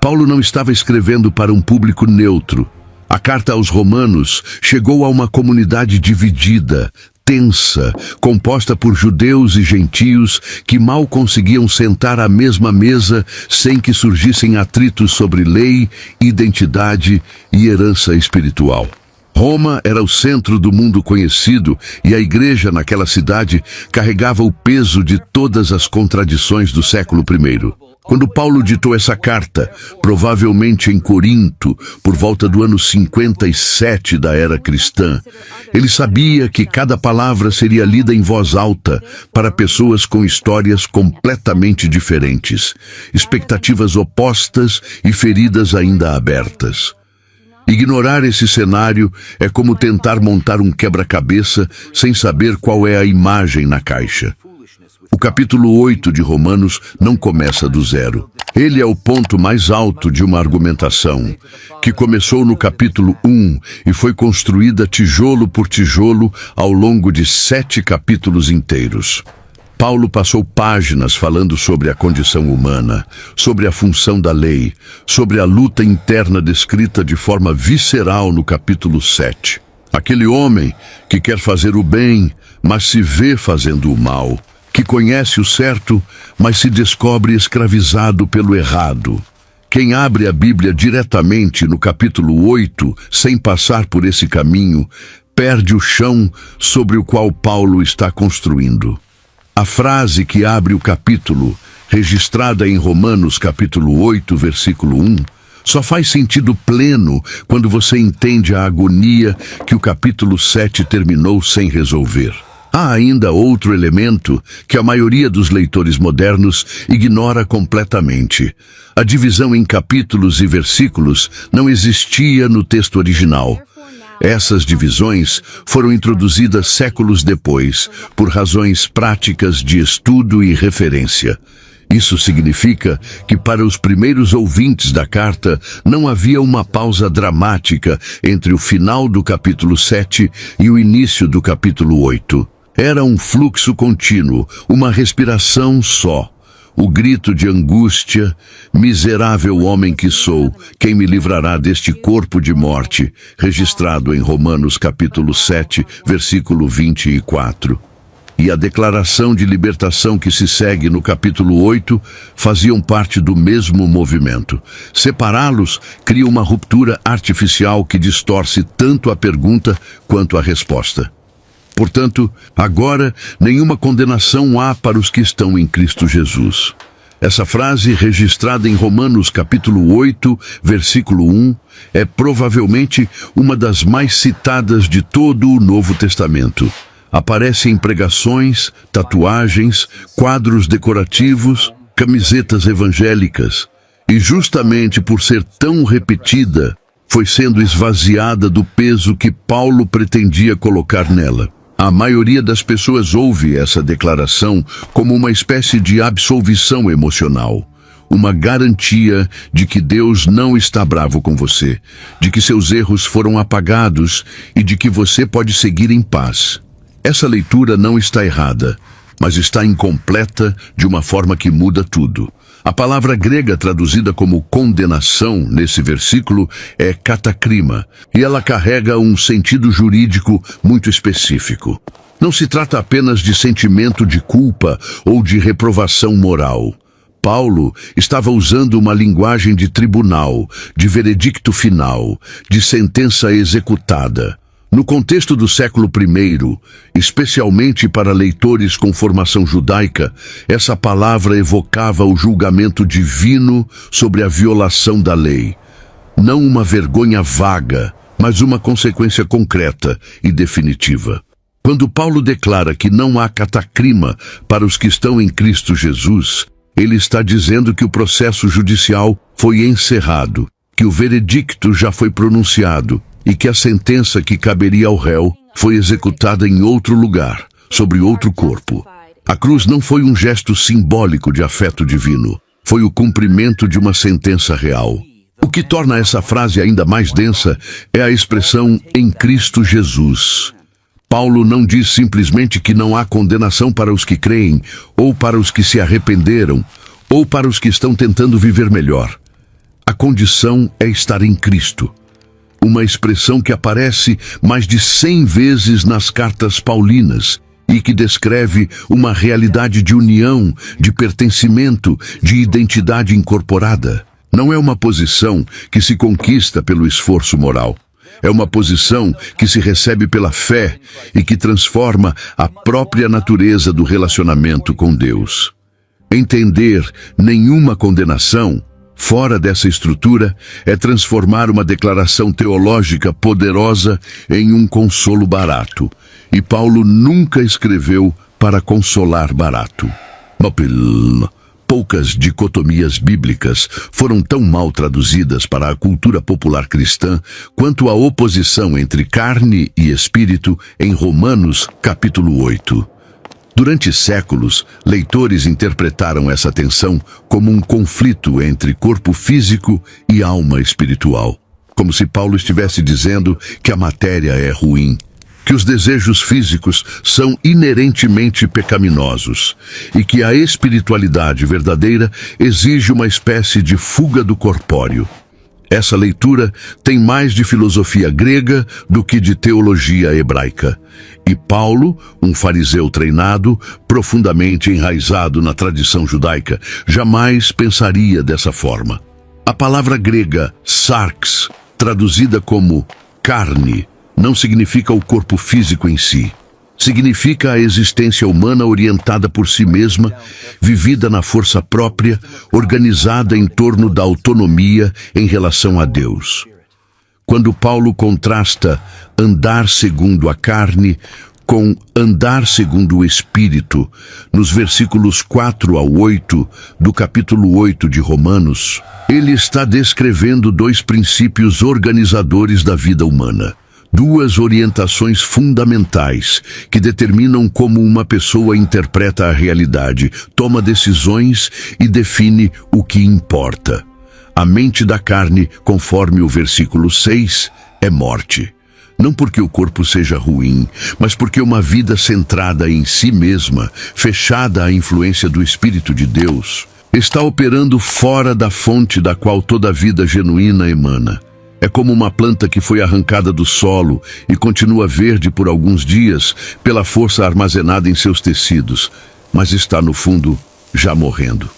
Paulo não estava escrevendo para um público neutro. A carta aos Romanos chegou a uma comunidade dividida, tensa, composta por judeus e gentios que mal conseguiam sentar à mesma mesa sem que surgissem atritos sobre lei, identidade e herança espiritual. Roma era o centro do mundo conhecido e a igreja naquela cidade carregava o peso de todas as contradições do século I. Quando Paulo ditou essa carta, provavelmente em Corinto, por volta do ano 57 da era cristã, ele sabia que cada palavra seria lida em voz alta para pessoas com histórias completamente diferentes, expectativas opostas e feridas ainda abertas. Ignorar esse cenário é como tentar montar um quebra-cabeça sem saber qual é a imagem na caixa. O capítulo 8 de Romanos não começa do zero. Ele é o ponto mais alto de uma argumentação, que começou no capítulo 1 e foi construída tijolo por tijolo ao longo de 7 capítulos inteiros. Paulo passou páginas falando sobre a condição humana, sobre a função da lei, sobre a luta interna descrita de forma visceral no capítulo 7. Aquele homem que quer fazer o bem, mas se vê fazendo o mal, que conhece o certo, mas se descobre escravizado pelo errado. Quem abre a Bíblia diretamente no capítulo 8, sem passar por esse caminho, perde o chão sobre o qual Paulo está construindo. A frase que abre o capítulo, registrada em Romanos capítulo 8, versículo 1, só faz sentido pleno quando você entende a agonia que o capítulo 7 terminou sem resolver. Há ainda outro elemento que a maioria dos leitores modernos ignora completamente. A divisão em capítulos e versículos não existia no texto original. Essas divisões foram introduzidas séculos depois, por razões práticas de estudo e referência. Isso significa que para os primeiros ouvintes da carta não havia uma pausa dramática entre o final do capítulo 7 e o início do capítulo 8. Era um fluxo contínuo, uma respiração só. O grito de angústia, miserável homem que sou, quem me livrará deste corpo de morte, registrado em Romanos capítulo 7, versículo 24. E a declaração de libertação que se segue no capítulo 8 faziam parte do mesmo movimento. Separá-los cria uma ruptura artificial que distorce tanto a pergunta quanto a resposta. Portanto, agora, nenhuma condenação há para os que estão em Cristo Jesus. Essa frase, registrada em Romanos capítulo 8, versículo 1, é provavelmente uma das mais citadas de todo o Novo Testamento. Aparece em pregações, tatuagens, quadros decorativos, camisetas evangélicas. E justamente por ser tão repetida, foi sendo esvaziada do peso que Paulo pretendia colocar nela. A maioria das pessoas ouve essa declaração como uma espécie de absolvição emocional, uma garantia de que Deus não está bravo com você, de que seus erros foram apagados e de que você pode seguir em paz. Essa leitura não está errada, mas está incompleta de uma forma que muda tudo. A palavra grega traduzida como condenação nesse versículo é katakrima, e ela carrega um sentido jurídico muito específico. Não se trata apenas de sentimento de culpa ou de reprovação moral. Paulo estava usando uma linguagem de tribunal, de veredicto final, de sentença executada. No contexto do século I, especialmente para leitores com formação judaica, essa palavra evocava o julgamento divino sobre a violação da lei. Não uma vergonha vaga, mas uma consequência concreta e definitiva. Quando Paulo declara que não há katakrima para os que estão em Cristo Jesus, ele está dizendo que o processo judicial foi encerrado, que o veredicto já foi pronunciado, e que a sentença que caberia ao réu foi executada em outro lugar, sobre outro corpo. A cruz não foi um gesto simbólico de afeto divino, foi o cumprimento de uma sentença real. O que torna essa frase ainda mais densa é a expressão "em Cristo Jesus". Paulo não diz simplesmente que não há condenação para os que creem, ou para os que se arrependeram, ou para os que estão tentando viver melhor. A condição é estar em Cristo. Uma expressão que aparece mais de 100 vezes nas cartas paulinas e que descreve uma realidade de união, de pertencimento, de identidade incorporada. Não é uma posição que se conquista pelo esforço moral. É uma posição que se recebe pela fé e que transforma a própria natureza do relacionamento com Deus. Entender nenhuma condenação fora dessa estrutura é transformar uma declaração teológica poderosa em um consolo barato. E Paulo nunca escreveu para consolar barato. Poucas dicotomias bíblicas foram tão mal traduzidas para a cultura popular cristã quanto a oposição entre carne e espírito em Romanos capítulo 8. Durante séculos, leitores interpretaram essa tensão como um conflito entre corpo físico e alma espiritual, como se Paulo estivesse dizendo que a matéria é ruim, que os desejos físicos são inerentemente pecaminosos e que a espiritualidade verdadeira exige uma espécie de fuga do corpóreo. Essa leitura tem mais de filosofia grega do que de teologia hebraica. E Paulo, um fariseu treinado, profundamente enraizado na tradição judaica, jamais pensaria dessa forma. A palavra grega sarx, traduzida como carne, não significa o corpo físico em si. Significa a existência humana orientada por si mesma, vivida na força própria, organizada em torno da autonomia em relação a Deus. Quando Paulo contrasta andar segundo a carne com andar segundo o Espírito, nos versículos 4 ao 8 do capítulo 8 de Romanos, ele está descrevendo dois princípios organizadores da vida humana. Duas orientações fundamentais que determinam como uma pessoa interpreta a realidade, toma decisões e define o que importa. A mente da carne, conforme o versículo 6, é morte. Não porque o corpo seja ruim, mas porque uma vida centrada em si mesma, fechada à influência do Espírito de Deus, está operando fora da fonte da qual toda vida genuína emana. É como uma planta que foi arrancada do solo e continua verde por alguns dias pela força armazenada em seus tecidos, mas está, no fundo, já morrendo.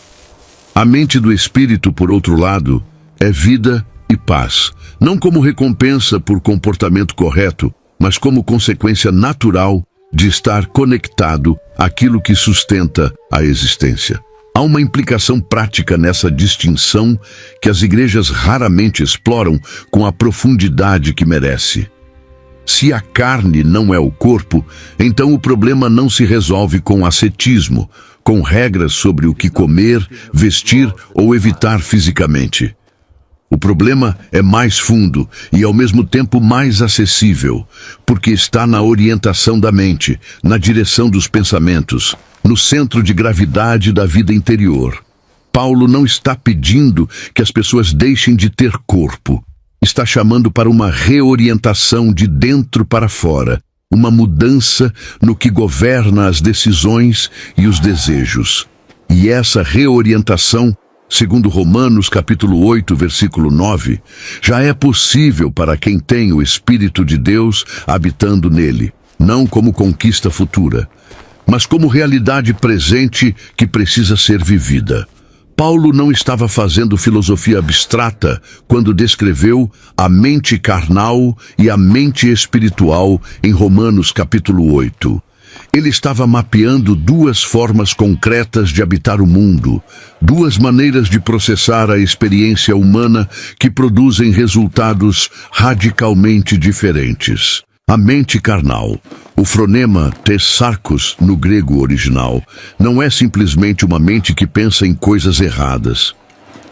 A mente do espírito, por outro lado, é vida e paz, não como recompensa por comportamento correto, mas como consequência natural de estar conectado àquilo que sustenta a existência. Há uma implicação prática nessa distinção que as igrejas raramente exploram com a profundidade que merece. Se a carne não é o corpo, então o problema não se resolve com ascetismo, com regras sobre o que comer, vestir ou evitar fisicamente. O problema é mais fundo e, ao mesmo tempo, mais acessível, porque está na orientação da mente, na direção dos pensamentos, no centro de gravidade da vida interior. Paulo não está pedindo que as pessoas deixem de ter corpo. Está chamando para uma reorientação de dentro para fora, uma mudança no que governa as decisões e os desejos. E essa reorientação, segundo Romanos capítulo 8, versículo 9, já é possível para quem tem o Espírito de Deus habitando nele, não como conquista futura, mas como realidade presente que precisa ser vivida. Paulo não estava fazendo filosofia abstrata quando descreveu a mente carnal e a mente espiritual em Romanos capítulo 8. Ele estava mapeando duas formas concretas de habitar o mundo, duas maneiras de processar a experiência humana que produzem resultados radicalmente diferentes. A mente carnal, o fronema tesarkos no grego original, não é simplesmente uma mente que pensa em coisas erradas.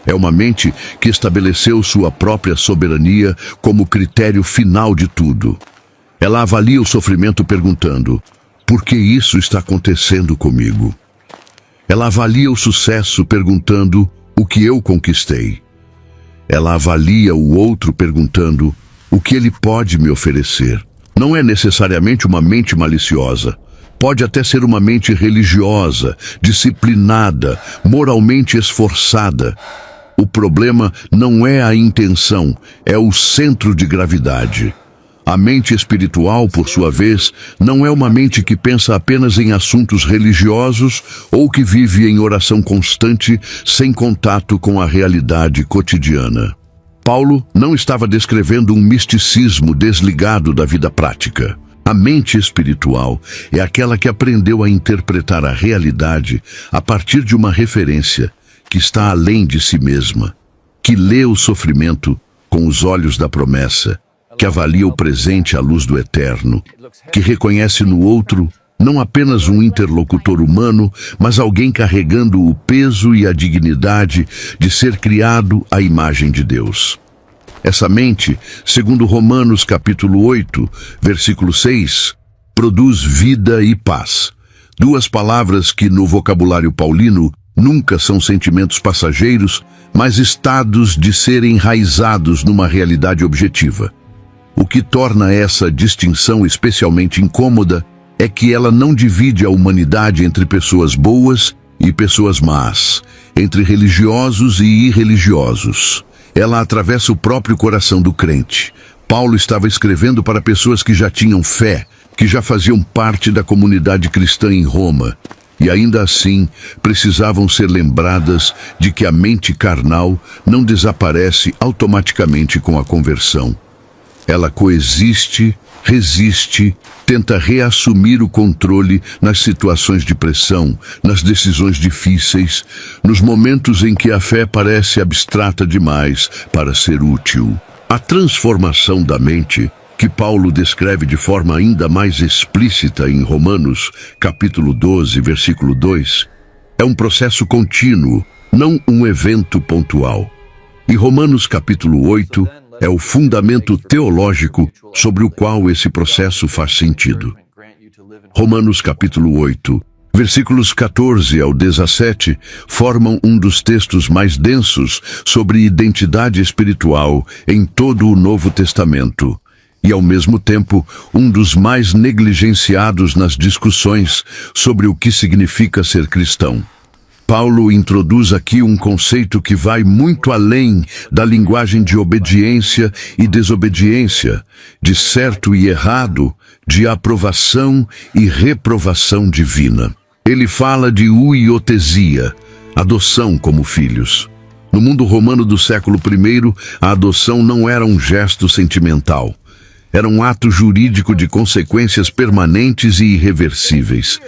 É uma mente que estabeleceu sua própria soberania como critério final de tudo. Ela avalia o sofrimento perguntando: por que isso está acontecendo comigo? Ela avalia o sucesso perguntando: o que eu conquistei? Ela avalia o outro perguntando: o que ele pode me oferecer? Não é necessariamente uma mente maliciosa. Pode até ser uma mente religiosa, disciplinada, moralmente esforçada. O problema não é a intenção, é o centro de gravidade. A mente espiritual, por sua vez, não é uma mente que pensa apenas em assuntos religiosos ou que vive em oração constante, sem contato com a realidade cotidiana. Paulo não estava descrevendo um misticismo desligado da vida prática. A mente espiritual é aquela que aprendeu a interpretar a realidade a partir de uma referência que está além de si mesma, que lê o sofrimento com os olhos da promessa, que avalia o presente à luz do eterno, que reconhece no outro não apenas um interlocutor humano, mas alguém carregando o peso e a dignidade de ser criado à imagem de Deus. Essa mente, segundo Romanos capítulo 8, versículo 6, produz vida e paz. Duas palavras que no vocabulário paulino nunca são sentimentos passageiros, mas estados de serem enraizados numa realidade objetiva. O que torna essa distinção especialmente incômoda é que ela não divide a humanidade entre pessoas boas e pessoas más, entre religiosos e irreligiosos. Ela atravessa o próprio coração do crente. Paulo estava escrevendo para pessoas que já tinham fé, que já faziam parte da comunidade cristã em Roma, e ainda assim precisavam ser lembradas de que a mente carnal não desaparece automaticamente com a conversão. Ela coexiste, resiste, tenta reassumir o controle nas situações de pressão, nas decisões difíceis, nos momentos em que a fé parece abstrata demais para ser útil. A transformação da mente, que Paulo descreve de forma ainda mais explícita em Romanos, capítulo 12, versículo 2, é um processo contínuo, não um evento pontual. E Romanos, capítulo 8, é o fundamento teológico sobre o qual esse processo faz sentido. Romanos capítulo 8, versículos 14 ao 17, formam um dos textos mais densos sobre identidade espiritual em todo o Novo Testamento, e ao mesmo tempo um dos mais negligenciados nas discussões sobre o que significa ser cristão. Paulo introduz aqui um conceito que vai muito além da linguagem de obediência e desobediência, de certo e errado, de aprovação e reprovação divina. Ele fala de huiotesia, adoção como filhos. No mundo romano do século I, a adoção não era um gesto sentimental. Era um ato jurídico de consequências permanentes e irreversíveis.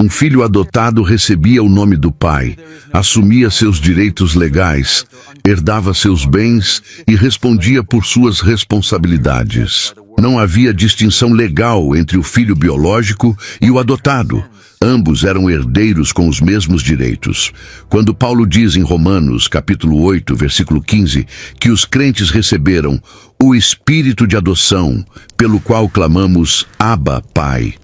Um filho adotado recebia o nome do pai, assumia seus direitos legais, herdava seus bens e respondia por suas responsabilidades. Não havia distinção legal entre o filho biológico e o adotado. Ambos eram herdeiros com os mesmos direitos. Quando Paulo diz em Romanos, capítulo 8, versículo 15, que os crentes receberam o espírito de adoção, pelo qual clamamos Abba, Pai,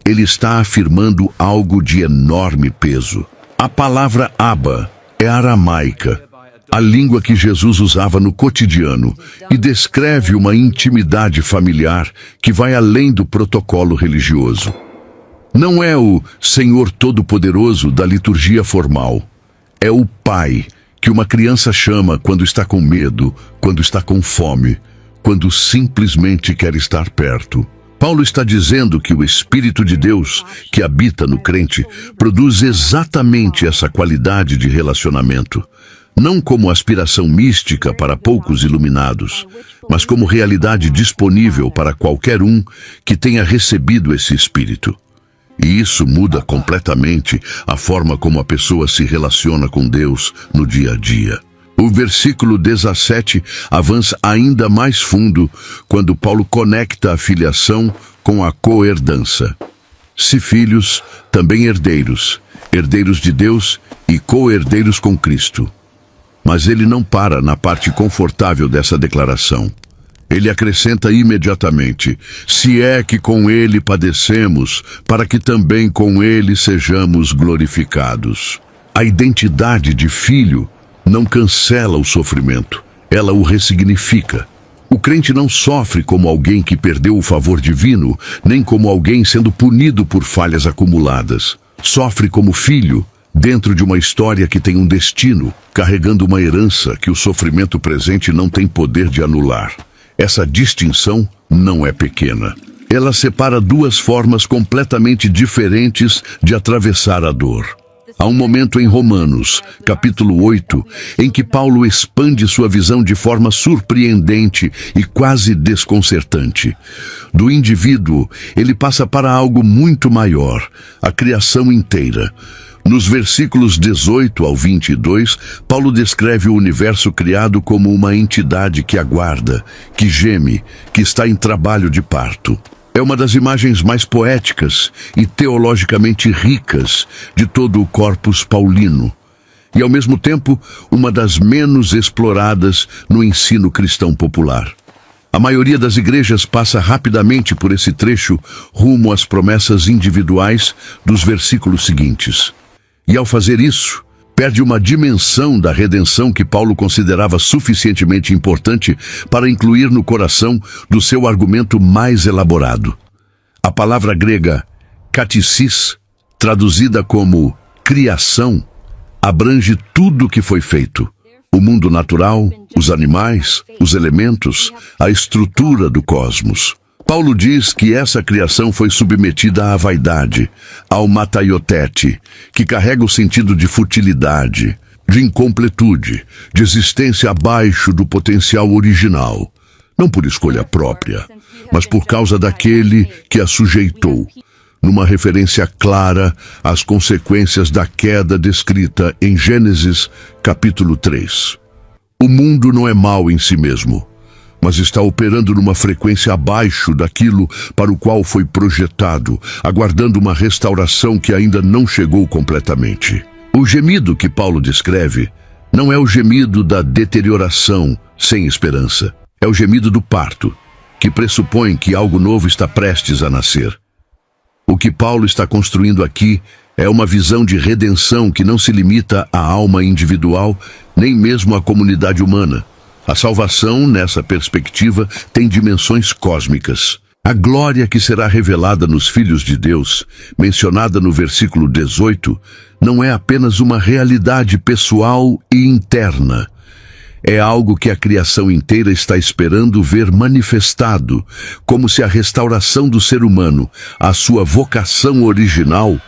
ele está afirmando algo de enorme peso. A palavra Abba é aramaica, a língua que Jesus usava no cotidiano, e descreve uma intimidade familiar que vai além do protocolo religioso. Não é o Senhor Todo-Poderoso da liturgia formal. É o Pai que uma criança chama quando está com medo, quando está com fome, quando simplesmente quer estar perto. Paulo está dizendo que o Espírito de Deus, que habita no crente, produz exatamente essa qualidade de relacionamento, não como aspiração mística para poucos iluminados, mas como realidade disponível para qualquer um que tenha recebido esse Espírito. E isso muda completamente a forma como a pessoa se relaciona com Deus no dia a dia. O versículo 17 avança ainda mais fundo quando Paulo conecta a filiação com a coerdança. Se filhos, também herdeiros, herdeiros de Deus e co-herdeiros com Cristo. Mas ele não para na parte confortável dessa declaração. Ele acrescenta imediatamente, se é que com ele padecemos, para que também com ele sejamos glorificados. A identidade de filho não cancela o sofrimento, ela o ressignifica. O crente não sofre como alguém que perdeu o favor divino, nem como alguém sendo punido por falhas acumuladas. Sofre como filho, dentro de uma história que tem um destino, carregando uma herança que o sofrimento presente não tem poder de anular. Essa distinção não é pequena. Ela separa duas formas completamente diferentes de atravessar a dor. Há um momento em Romanos, capítulo 8, em que Paulo expande sua visão de forma surpreendente e quase desconcertante. Do indivíduo, ele passa para algo muito maior, a criação inteira. Nos versículos 18 ao 22, Paulo descreve o universo criado como uma entidade que aguarda, que geme, que está em trabalho de parto. É uma das imagens mais poéticas e teologicamente ricas de todo o corpus paulino, e ao mesmo tempo uma das menos exploradas no ensino cristão popular. A maioria das igrejas passa rapidamente por esse trecho rumo às promessas individuais dos versículos seguintes. E ao fazer isso, perde uma dimensão da redenção que Paulo considerava suficientemente importante para incluir no coração do seu argumento mais elaborado. A palavra grega katisis, traduzida como criação, abrange tudo o que foi feito. O mundo natural, os animais, os elementos, a estrutura do cosmos. Paulo diz que essa criação foi submetida à vaidade, ao mataiotete, que carrega o sentido de futilidade, de incompletude, de existência abaixo do potencial original, não por escolha própria, mas por causa daquele que a sujeitou, numa referência clara às consequências da queda descrita em Gênesis, capítulo 3. O mundo não é mau em si mesmo, mas está operando numa frequência abaixo daquilo para o qual foi projetado, aguardando uma restauração que ainda não chegou completamente. O gemido que Paulo descreve não é o gemido da deterioração sem esperança. É o gemido do parto, que pressupõe que algo novo está prestes a nascer. O que Paulo está construindo aqui é uma visão de redenção que não se limita à alma individual, nem mesmo à comunidade humana. A salvação, nessa perspectiva, tem dimensões cósmicas. A glória que será revelada nos filhos de Deus, mencionada no versículo 18, não é apenas uma realidade pessoal e interna. É algo que a criação inteira está esperando ver manifestado, como se a restauração do ser humano, a sua vocação original,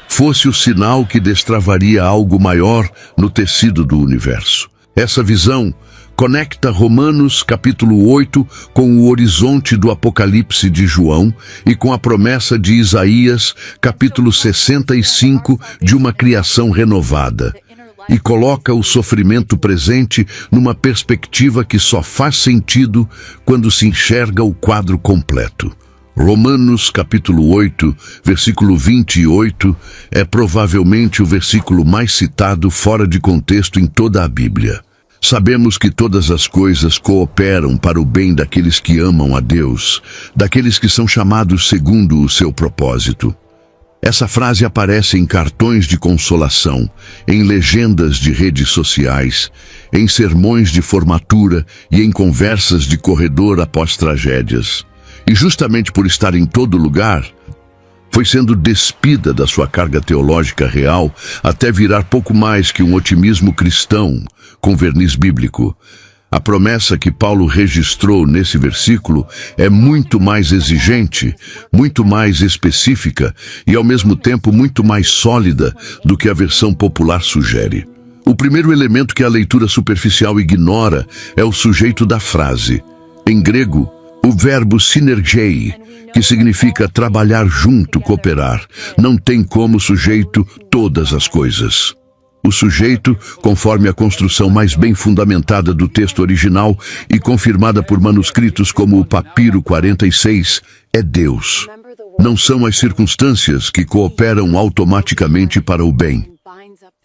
fosse o sinal que destravaria algo maior no tecido do universo. Essa visão conecta Romanos capítulo 8 com o horizonte do Apocalipse de João e com a promessa de Isaías capítulo 65 de uma criação renovada, e coloca o sofrimento presente numa perspectiva que só faz sentido quando se enxerga o quadro completo. Romanos capítulo 8, versículo 28, é provavelmente o versículo mais citado fora de contexto em toda a Bíblia. Sabemos que todas as coisas cooperam para o bem daqueles que amam a Deus, daqueles que são chamados segundo o seu propósito. Essa frase aparece em cartões de consolação, em legendas de redes sociais, em sermões de formatura e em conversas de corredor após tragédias. E justamente por estar em todo lugar, foi sendo despida da sua carga teológica real até virar pouco mais que um otimismo cristão com verniz bíblico. A promessa que Paulo registrou nesse versículo é muito mais exigente, muito mais específica e ao mesmo tempo muito mais sólida do que a versão popular sugere. O primeiro elemento que a leitura superficial ignora é o sujeito da frase. Em grego, o verbo synergei, que significa trabalhar junto, cooperar, não tem como sujeito todas as coisas. O sujeito, conforme a construção mais bem fundamentada do texto original e confirmada por manuscritos como o Papiro 46, é Deus. Não são as circunstâncias que cooperam automaticamente para o bem.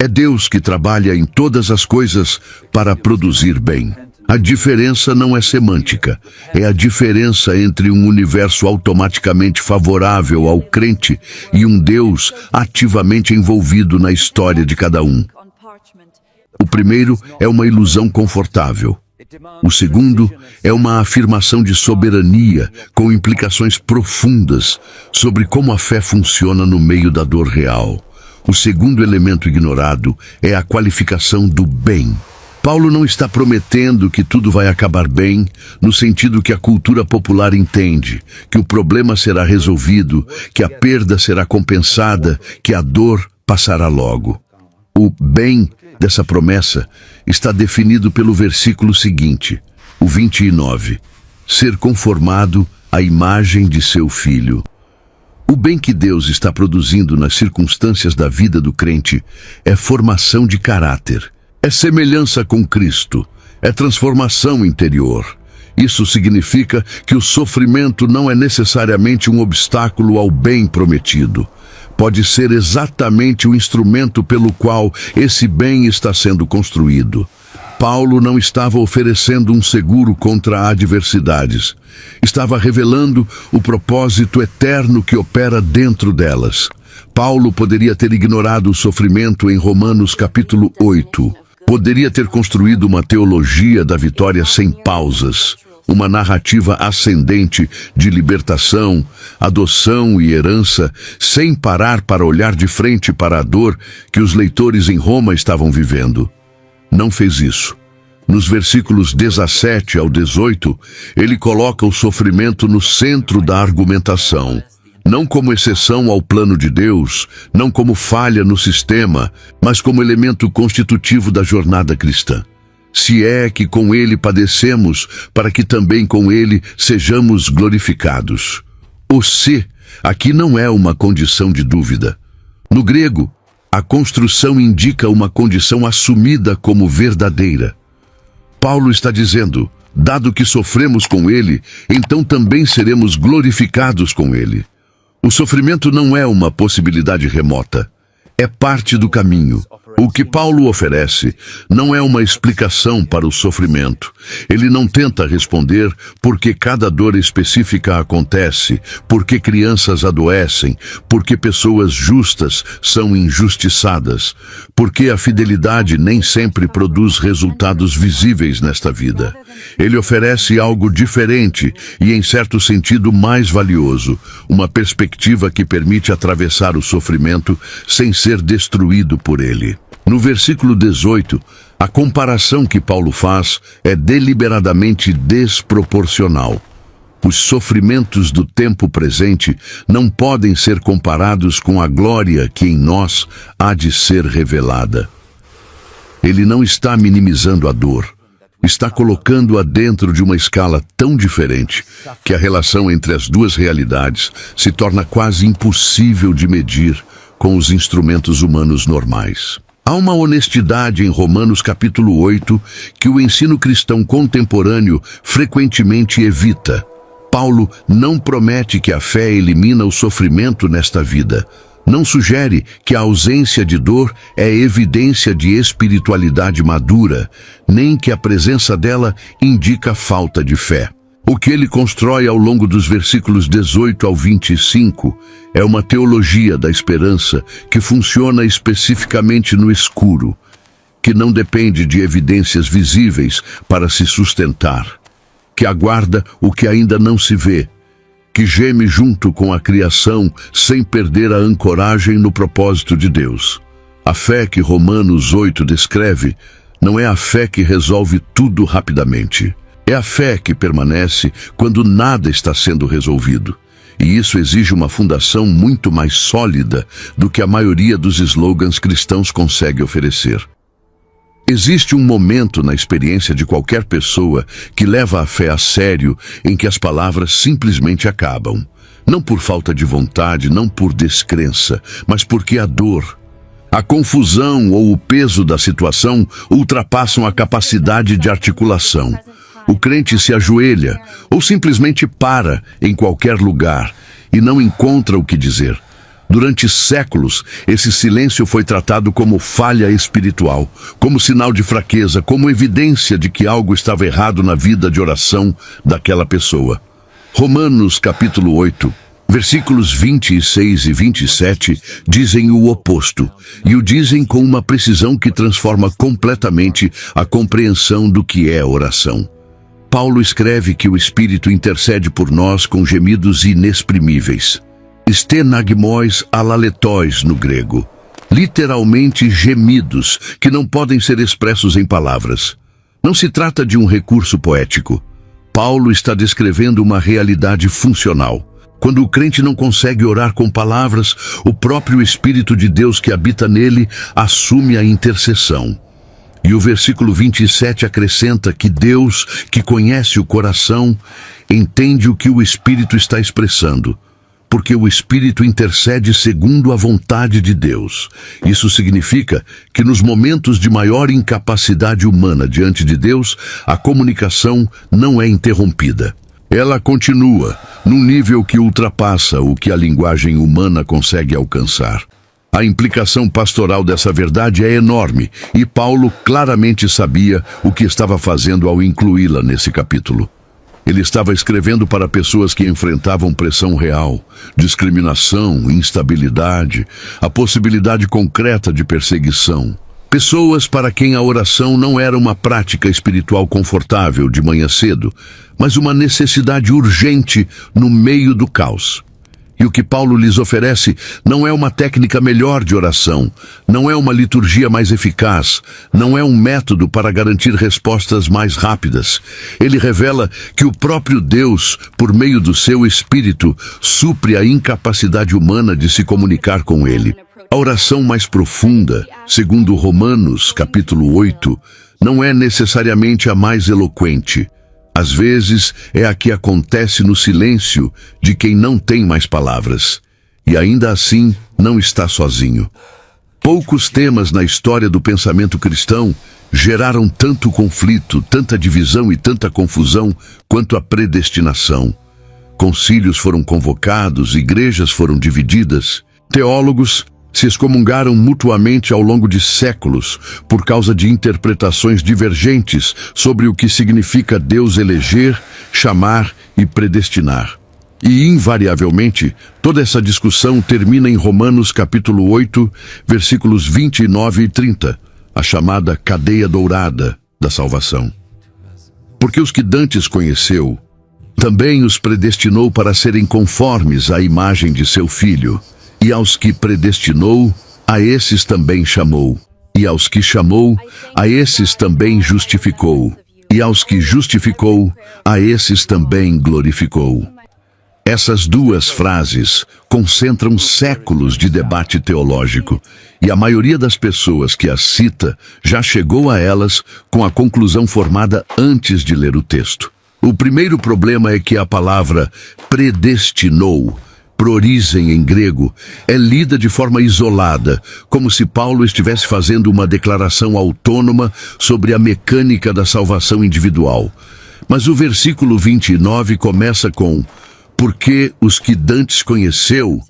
É Deus que trabalha em todas as coisas para produzir bem. A diferença não é semântica, é a diferença entre um universo automaticamente favorável ao crente e um Deus ativamente envolvido na história de cada um. O primeiro é uma ilusão confortável. O segundo é uma afirmação de soberania com implicações profundas sobre como a fé funciona no meio da dor real. O segundo elemento ignorado é a qualificação do bem. Paulo não está prometendo que tudo vai acabar bem, no sentido que a cultura popular entende, que o problema será resolvido, que a perda será compensada, que a dor passará logo. O bem dessa promessa está definido pelo versículo seguinte, o 29. Ser conformado à imagem de seu Filho. O bem que Deus está produzindo nas circunstâncias da vida do crente é formação de caráter, é semelhança com Cristo, é transformação interior. Isso significa que o sofrimento não é necessariamente um obstáculo ao bem prometido. Pode ser exatamente o instrumento pelo qual esse bem está sendo construído. Paulo não estava oferecendo um seguro contra adversidades. Estava revelando o propósito eterno que opera dentro delas. Paulo poderia ter ignorado o sofrimento em Romanos capítulo 8. Poderia ter construído uma teologia da vitória sem pausas. Uma narrativa ascendente de libertação, adoção e herança, sem parar para olhar de frente para a dor que os leitores em Roma estavam vivendo. Não fez isso. Nos versículos 17 ao 18, ele coloca o sofrimento no centro da argumentação. Não como exceção ao plano de Deus, não como falha no sistema, mas como elemento constitutivo da jornada cristã. Se é que com ele padecemos, para que também com ele sejamos glorificados. O se aqui não é uma condição de dúvida. No grego, a construção indica uma condição assumida como verdadeira. Paulo está dizendo, dado que sofremos com ele, então também seremos glorificados com ele. O sofrimento não é uma possibilidade remota. É parte do caminho. O que Paulo oferece não é uma explicação para o sofrimento. Ele não tenta responder por que cada dor específica acontece, por que crianças adoecem, por que pessoas justas são injustiçadas, por que a fidelidade nem sempre produz resultados visíveis nesta vida. Ele oferece algo diferente e, em certo sentido, mais valioso, uma perspectiva que permite atravessar o sofrimento sem ser destruído por ele. No versículo 18, a comparação que Paulo faz é deliberadamente desproporcional. Os sofrimentos do tempo presente não podem ser comparados com a glória que em nós há de ser revelada. Ele não está minimizando a dor. Está colocando-a dentro de uma escala tão diferente que a relação entre as duas realidades se torna quase impossível de medir com os instrumentos humanos normais. Há uma honestidade em Romanos capítulo 8 que o ensino cristão contemporâneo frequentemente evita. Paulo não promete que a fé elimina o sofrimento nesta vida. Não sugere que a ausência de dor é evidência de espiritualidade madura, nem que a presença dela indica falta de fé. O que ele constrói ao longo dos versículos 18 ao 25 é uma teologia da esperança que funciona especificamente no escuro, que não depende de evidências visíveis para se sustentar, que aguarda o que ainda não se vê, que geme junto com a criação sem perder a ancoragem no propósito de Deus. A fé que Romanos 8 descreve não é a fé que resolve tudo rapidamente. É a fé que permanece quando nada está sendo resolvido. E isso exige uma fundação muito mais sólida do que a maioria dos slogans cristãos consegue oferecer. Existe um momento na experiência de qualquer pessoa que leva a fé a sério em que as palavras simplesmente acabam. Não por falta de vontade, não por descrença, mas porque a dor, a confusão ou o peso da situação ultrapassam a capacidade de articulação. O crente se ajoelha ou simplesmente para em qualquer lugar e não encontra o que dizer. Durante séculos, esse silêncio foi tratado como falha espiritual, como sinal de fraqueza, como evidência de que algo estava errado na vida de oração daquela pessoa. Romanos capítulo 8, versículos 26 e 27 dizem o oposto, e o dizem com uma precisão que transforma completamente a compreensão do que é oração. Paulo escreve que o Espírito intercede por nós com gemidos inexprimíveis. Stenagmos alaletóis no grego. literalmente gemidos, que não podem ser expressos em palavras. Não se trata de um recurso poético. Paulo está descrevendo uma realidade funcional. Quando o crente não consegue orar com palavras, o próprio Espírito de Deus que habita nele assume a intercessão. E o versículo 27 acrescenta que Deus, que conhece o coração, entende o que o Espírito está expressando, porque o Espírito intercede segundo a vontade de Deus. Isso significa que nos momentos de maior incapacidade humana diante de Deus, a comunicação não é interrompida. Ela continua, num nível que ultrapassa o que a linguagem humana consegue alcançar. A implicação pastoral dessa verdade é enorme, e Paulo claramente sabia o que estava fazendo ao incluí-la nesse capítulo. Ele estava escrevendo para pessoas que enfrentavam pressão real, discriminação, instabilidade, a possibilidade concreta de perseguição. Pessoas para quem a oração não era uma prática espiritual confortável de manhã cedo, mas uma necessidade urgente no meio do caos. E o que Paulo lhes oferece não é uma técnica melhor de oração, não é uma liturgia mais eficaz, não é um método para garantir respostas mais rápidas. Ele revela que o próprio Deus, por meio do seu Espírito, supre a incapacidade humana de se comunicar com ele. A oração mais profunda, segundo Romanos, capítulo 8, não é necessariamente a mais eloquente. Às vezes, é a que acontece no silêncio de quem não tem mais palavras, e ainda assim não está sozinho. Poucos temas na história do pensamento cristão geraram tanto conflito, tanta divisão e tanta confusão quanto a predestinação. Concílios foram convocados, igrejas foram divididas, teólogos se excomungaram mutuamente ao longo de séculos por causa de interpretações divergentes sobre o que significa Deus eleger, chamar e predestinar. E, invariavelmente, toda essa discussão termina em Romanos capítulo 8, versículos 29 e 30, a chamada cadeia dourada da salvação. Porque os que dantes conheceu, também os predestinou para serem conformes à imagem de seu Filho. E aos que predestinou, a esses também chamou. E aos que chamou, a esses também justificou. E aos que justificou, a esses também glorificou. Essas duas frases concentram séculos de debate teológico, e a maioria das pessoas que as cita já chegou a elas com a conclusão formada antes de ler o texto. O primeiro problema é que a palavra predestinou, prorisen em grego, é lida de forma isolada, como se Paulo estivesse fazendo uma declaração autônoma sobre a mecânica da salvação individual. Mas o versículo 29 começa com porque os que dantes conheceu,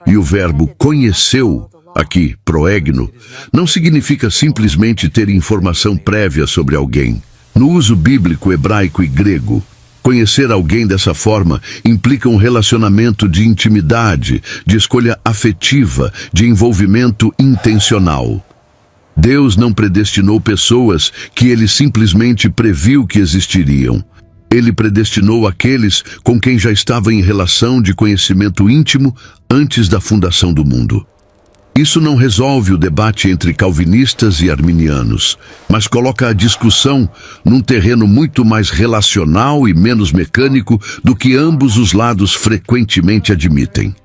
e o verbo conheceu, aqui, proegno, não significa simplesmente ter informação prévia sobre alguém. No uso bíblico hebraico e grego, conhecer alguém dessa forma implica um relacionamento de intimidade, de escolha afetiva, de envolvimento intencional. Deus não predestinou pessoas que ele simplesmente previu que existiriam. Ele predestinou aqueles com quem já estava em relação de conhecimento íntimo antes da fundação do mundo. Isso não resolve o debate entre calvinistas e arminianos, mas coloca a discussão num terreno muito mais relacional e menos mecânico do que ambos os lados frequentemente admitem.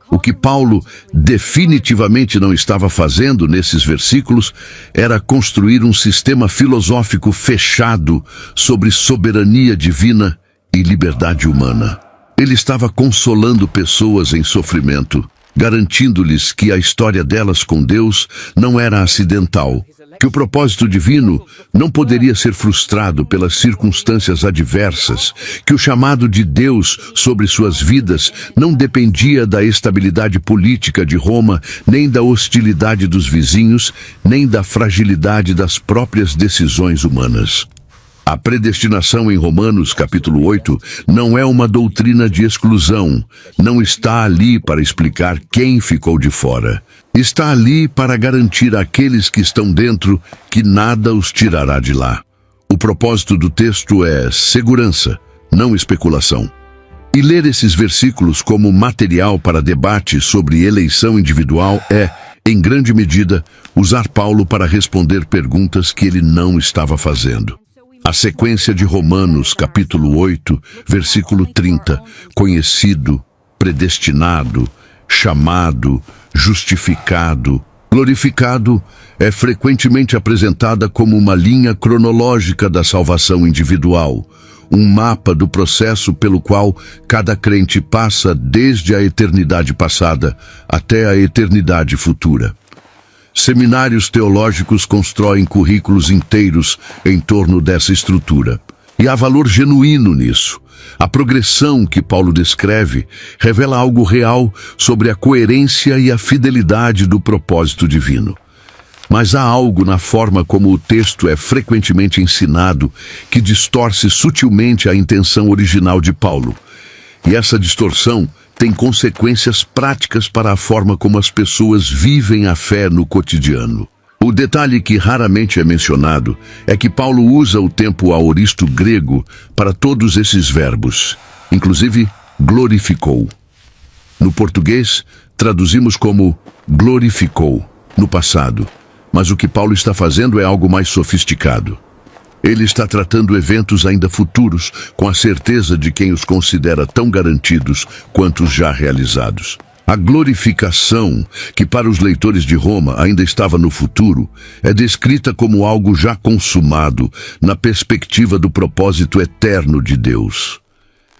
O que Paulo definitivamente não estava fazendo nesses versículos era construir um sistema filosófico fechado sobre soberania divina e liberdade humana. Ele estava consolando pessoas em sofrimento, garantindo-lhes que a história delas com Deus não era acidental, que o propósito divino não poderia ser frustrado pelas circunstâncias adversas, que o chamado de Deus sobre suas vidas não dependia da estabilidade política de Roma, nem da hostilidade dos vizinhos, nem da fragilidade das próprias decisões humanas. A predestinação em Romanos capítulo 8 não é uma doutrina de exclusão, não está ali para explicar quem ficou de fora. Está ali para garantir àqueles que estão dentro que nada os tirará de lá. O propósito do texto é segurança, não especulação. E ler esses versículos como material para debate sobre eleição individual é, em grande medida, usar Paulo para responder perguntas que ele não estava fazendo. A sequência de Romanos, capítulo 8, versículo 30, conhecido, predestinado, chamado, justificado, glorificado, é frequentemente apresentada como uma linha cronológica da salvação individual, um mapa do processo pelo qual cada crente passa desde a eternidade passada até a eternidade futura. Seminários teológicos constroem currículos inteiros em torno dessa estrutura. E há valor genuíno nisso. A progressão que Paulo descreve revela algo real sobre a coerência e a fidelidade do propósito divino. Mas há algo na forma como o texto é frequentemente ensinado que distorce sutilmente a intenção original de Paulo. E essa distorção tem consequências práticas para a forma como as pessoas vivem a fé no cotidiano. O detalhe que raramente é mencionado é que Paulo usa o tempo aoristo grego para todos esses verbos, inclusive glorificou. No português, traduzimos como glorificou, no passado, mas o que Paulo está fazendo é algo mais sofisticado. Ele está tratando eventos ainda futuros com a certeza de quem os considera tão garantidos quanto os já realizados. A glorificação, que para os leitores de Roma ainda estava no futuro, é descrita como algo já consumado na perspectiva do propósito eterno de Deus.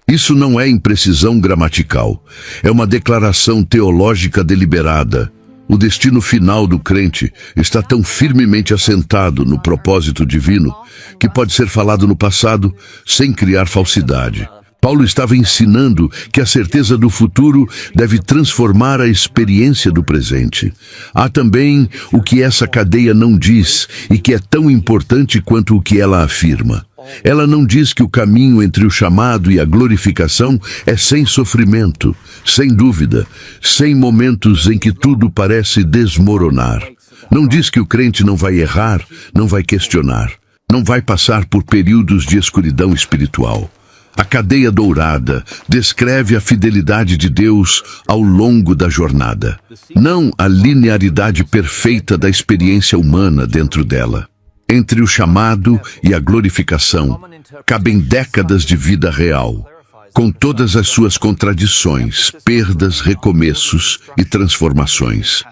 Isso não é imprecisão gramatical, é uma declaração teológica deliberada. O destino final do crente está tão firmemente assentado no propósito divino que pode ser falado no passado sem criar falsidade. Paulo estava ensinando que a certeza do futuro deve transformar a experiência do presente. Há também o que essa cadeia não diz e que é tão importante quanto o que ela afirma. Ela não diz que o caminho entre o chamado e a glorificação é sem sofrimento, sem dúvida, sem momentos em que tudo parece desmoronar. Não diz que o crente não vai errar, não vai questionar, não vai passar por períodos de escuridão espiritual. A cadeia dourada descreve a fidelidade de Deus ao longo da jornada, não a linearidade perfeita da experiência humana dentro dela. Entre o chamado e a glorificação, cabem décadas de vida real, com todas as suas contradições, perdas, recomeços e transformações.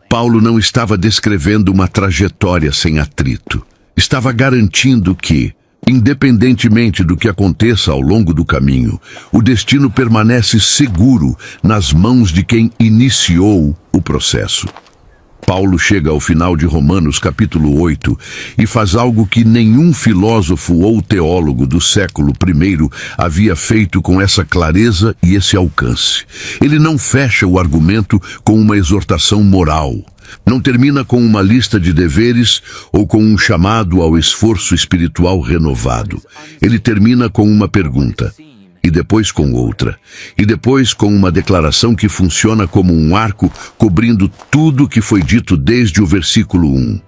Paulo não estava descrevendo uma trajetória sem atrito. Estava garantindo que, independentemente do que aconteça ao longo do caminho, o destino permanece seguro nas mãos de quem iniciou o processo. Paulo chega ao final de Romanos capítulo 8 e faz algo que nenhum filósofo ou teólogo do século I havia feito com essa clareza e esse alcance. Ele não fecha o argumento com uma exortação moral. Não termina com uma lista de deveres ou com um chamado ao esforço espiritual renovado. Ele termina com uma pergunta, e depois com outra, e depois com uma declaração que funciona como um arco cobrindo tudo o que foi dito desde o versículo 1.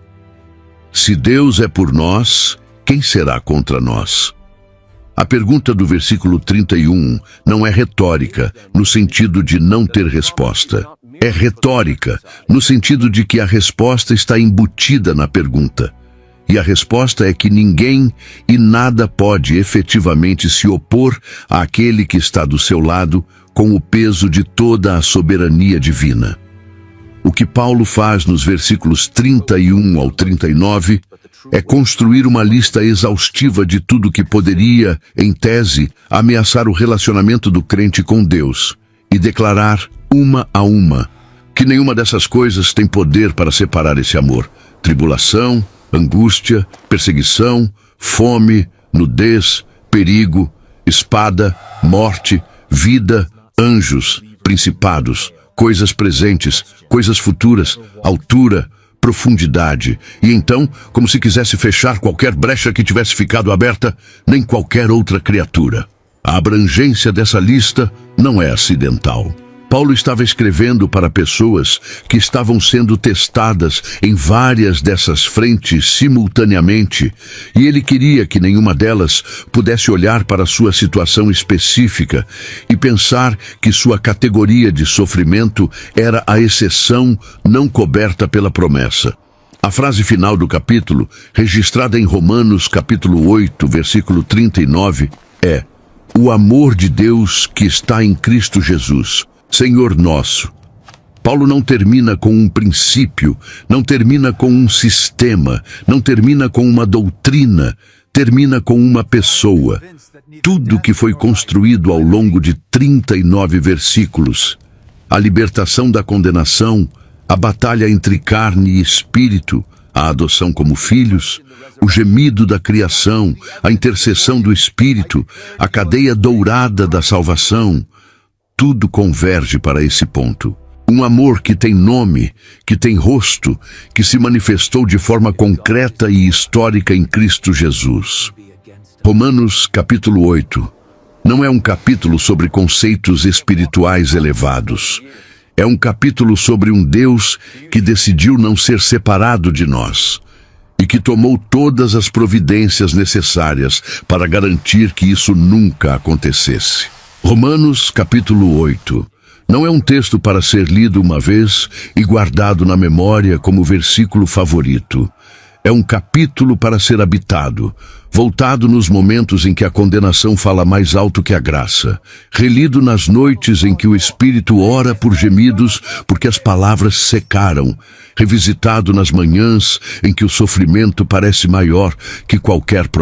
Se Deus é por nós, quem será contra nós? A pergunta do versículo 31 não é retórica, no sentido de não ter resposta. É retórica, no sentido de que a resposta está embutida na pergunta. E a resposta é que ninguém e nada pode efetivamente se opor àquele que está do seu lado com o peso de toda a soberania divina. O que Paulo faz nos versículos 31 ao 39 é construir uma lista exaustiva de tudo que poderia, em tese, ameaçar o relacionamento do crente com Deus e declarar, uma a uma, que nenhuma dessas coisas tem poder para separar esse amor. Tribulação, angústia, perseguição, fome, nudez, perigo, espada, morte, vida, anjos, principados, coisas presentes, coisas futuras, altura, profundidade. E então, como se quisesse fechar qualquer brecha que tivesse ficado aberta, nem qualquer outra criatura. A abrangência dessa lista não é acidental. Paulo estava escrevendo para pessoas que estavam sendo testadas em várias dessas frentes simultaneamente, e ele queria que nenhuma delas pudesse olhar para sua situação específica e pensar que sua categoria de sofrimento era a exceção não coberta pela promessa. A frase final do capítulo, registrada em Romanos capítulo 8, versículo 39, é: o amor de Deus que está em Cristo Jesus, Senhor nosso. Paulo não termina com um princípio, não termina com um sistema, não termina com uma doutrina, termina com uma pessoa. Tudo que foi construído ao longo de 39 versículos, a libertação da condenação, a batalha entre carne e espírito, a adoção como filhos, o gemido da criação, a intercessão do Espírito, a cadeia dourada da salvação, tudo converge para esse ponto. Um amor que tem nome, que tem rosto, que se manifestou de forma concreta e histórica em Cristo Jesus. Romanos capítulo 8 não é um capítulo sobre conceitos espirituais elevados. É um capítulo sobre um Deus que decidiu não ser separado de nós e que tomou todas as providências necessárias para garantir que isso nunca acontecesse. Romanos capítulo 8 não é um texto para ser lido uma vez e guardado na memória como versículo favorito. É um capítulo para ser habitado, voltado nos momentos em que a condenação fala mais alto que a graça, relido nas noites em que o Espírito ora por gemidos porque as palavras secaram, revisitado nas manhãs em que o sofrimento parece maior que qualquer